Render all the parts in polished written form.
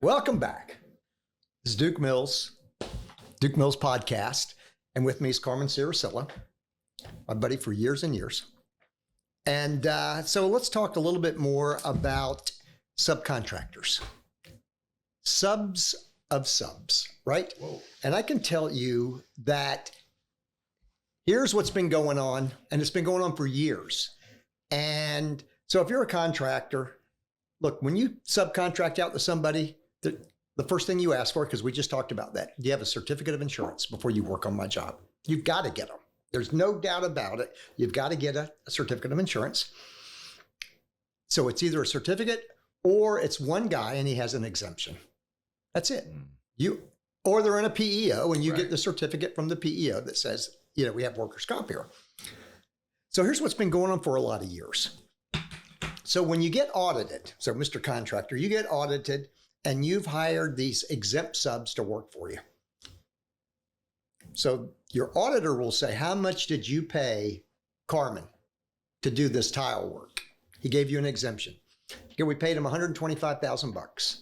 Welcome back. This is Duke Mills Podcast. And with me is Carmen Ciricilla, my buddy for years and years. And so let's talk a little bit more about subcontractors. Subs of subs, right? Whoa. And I can tell you that here's what's been going on, and it's been going on for years. And so if you're a contractor, look, when you subcontract out to somebody, the first thing you ask for, because we just talked about that, do you have a certificate of insurance before you work on my job? You've got to get them. There's no doubt about it. You've got to get a certificate of insurance. So it's either a certificate or it's one guy and he has an exemption. That's it. Or they're in a PEO and you get the certificate from the PEO that says, we have workers' comp here. So here's what's been going on for a lot of years. So when you get audited, so Mr. Contractor, you get audited and you've hired these exempt subs to work for you. So your auditor will say, how much did you pay Carmen to do this tile work? He gave you an exemption. Okay, we paid him $125,000.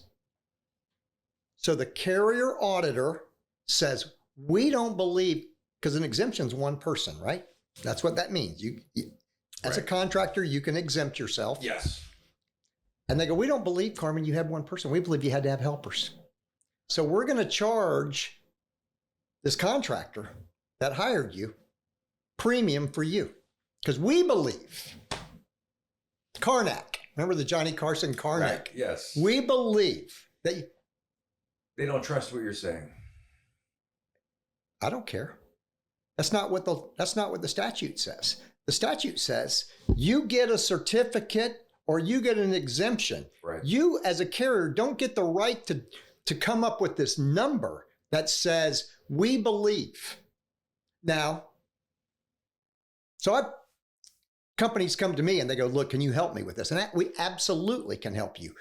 So the carrier auditor says, we don't believe, because an exemption is one person, right? That's what that means. You as a contractor, you can exempt yourself. Yes. And they go, we don't believe, Carmen, you had one person. We believe you had to have helpers. So we're going to charge this contractor that hired you premium for you. Because we believe, Carnac, remember the Johnny Carson Carnac? Right. Yes. We believe that they don't trust what you're saying. I don't care. That's not what the statute says. The statute says you get a certificate or you get an exemption. Right. You as a carrier don't get the right to come up with this number that says we believe. Now, companies come to me and they go, look, can you help me with this? And we absolutely can help you.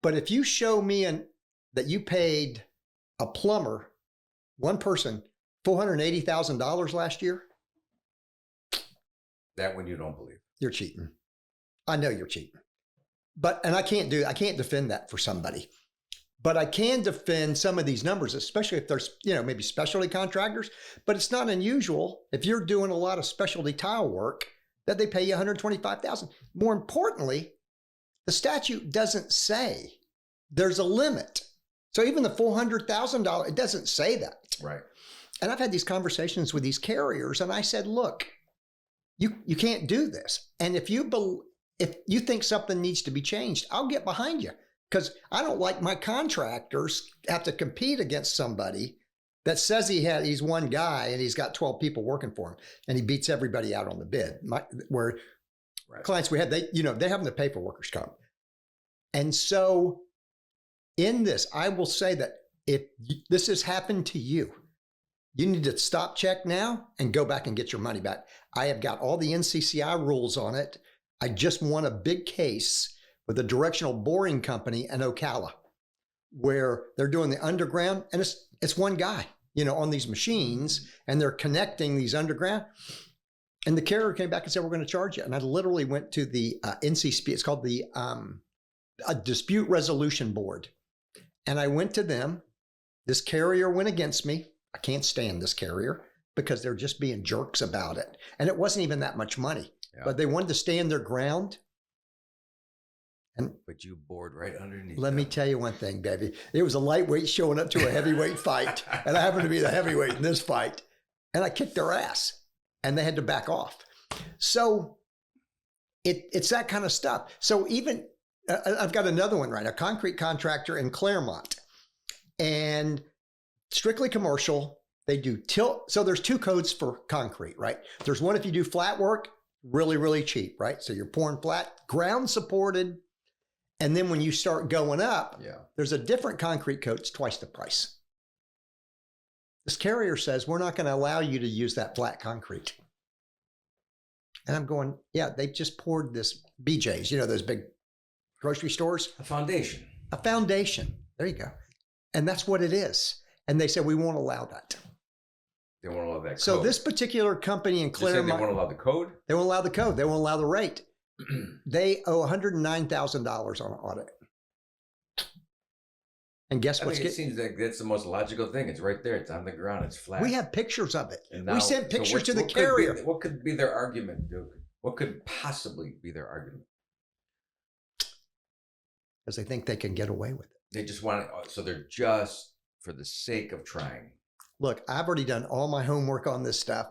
But if you show me that you paid a plumber, one person, $480,000 last year, that one you don't believe. You're cheating. I know you're cheating. And I can't defend that for somebody. But I can defend some of these numbers, especially if there's, maybe specialty contractors. But it's not unusual if you're doing a lot of specialty tile work that they pay you $125,000. More importantly, the statute doesn't say there's a limit. So even the $400,000, it doesn't say that. Right. And I've had these conversations with these carriers, and I said, look, you can't do this. And if you think something needs to be changed, I'll get behind you. Because I don't like my contractors have to compete against somebody that says he's one guy and he's got 12 people working for him and he beats everybody out on the bid. Clients we had, they're having to pay for workers' comp. And so in this, I will say that if this has happened to you, you need to stop check now and go back and get your money back. I have got all the NCCI rules on it. I just won a big case with a directional boring company in Ocala where they're doing the underground, and it's one guy, on these machines, and they're connecting these underground. And the carrier came back and said, we're going to charge you. And I literally went to the NCCP, it's called the a Dispute Resolution Board. And I went to them. This carrier went against me. I can't stand this carrier because they're just being jerks about it. And it wasn't even that much money, but they wanted to stand their ground. But you bored right underneath. Let me tell you one thing, baby. It was a lightweight showing up to a heavyweight fight. And I happened to be the heavyweight in this fight. And I kicked their ass. And they had to back off. So it's that kind of stuff. So even, I've got another one, right? A concrete contractor in Claremont. And strictly commercial, they do tilt. So there's two codes for concrete, right? There's one if you do flat work, really, really cheap, right? So you're pouring flat, ground supported. And then when you start going up, there's a different concrete code. It's twice the price. This carrier says, we're not going to allow you to use that flat concrete. And I'm going, they just poured this BJ's, those big grocery stores. A foundation. A foundation. There you go. And that's what it is. And they said, we won't allow that. They won't allow that code. So this particular company in Claremont. They won't allow the code? They won't allow the code. They won't allow the rate. They owe $109,000 on an audit. And guess I what's think it getting? seems like that's the most logical thing. It's right there. It's on the ground. It's flat. We have pictures of it. And We sent pictures to the carrier. What could be their argument, Duke? What could possibly be their argument? Because they think they can get away with it. They just want it. So they're just for the sake of trying. Look, I've already done all my homework on this stuff.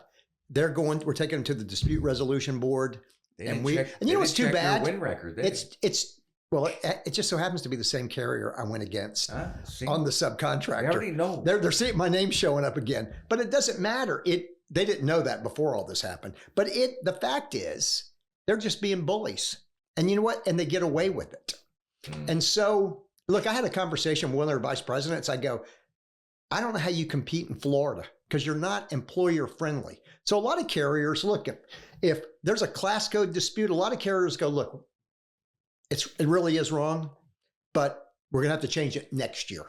We're taking them to the dispute resolution board. And you know what's too bad? Win record. It just so happens to be the same carrier I went against on the subcontractor. I already know. They're seeing my name showing up again, but it doesn't matter. They didn't know that before all this happened. But the fact is, they're just being bullies, and you know what? And they get away with it. And so, look, I had a conversation with one of their vice presidents. I go, I don't know how you compete in Florida because you're not employer friendly. So a lot of carriers, look, if there's a class code dispute, a lot of carriers go, look, it really is wrong, but we're going to have to change it next year.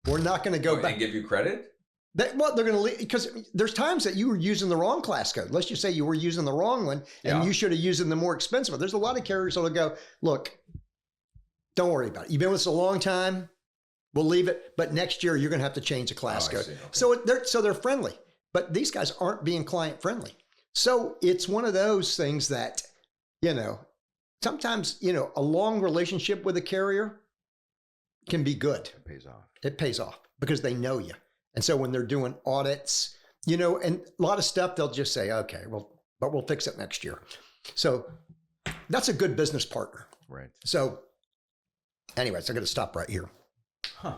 We're not going to go back and give you credit. They're going to leave because there's times that you were using the wrong class code. Let's just say you were using the wrong one and you should have used the more expensive one. There's a lot of carriers that'll go, look, don't worry about it. You've been with us a long time. We'll leave it. But next year, you're going to have to change the class code. Okay. So they're friendly. But these guys aren't being client friendly. So it's one of those things that, sometimes, a long relationship with a carrier can be good. It pays off. It pays off because they know you. And so when they're doing audits, and a lot of stuff, they'll just say, okay, but we'll fix it next year. So that's a good business partner. Right. So anyways, I'm going to stop right here. Huh.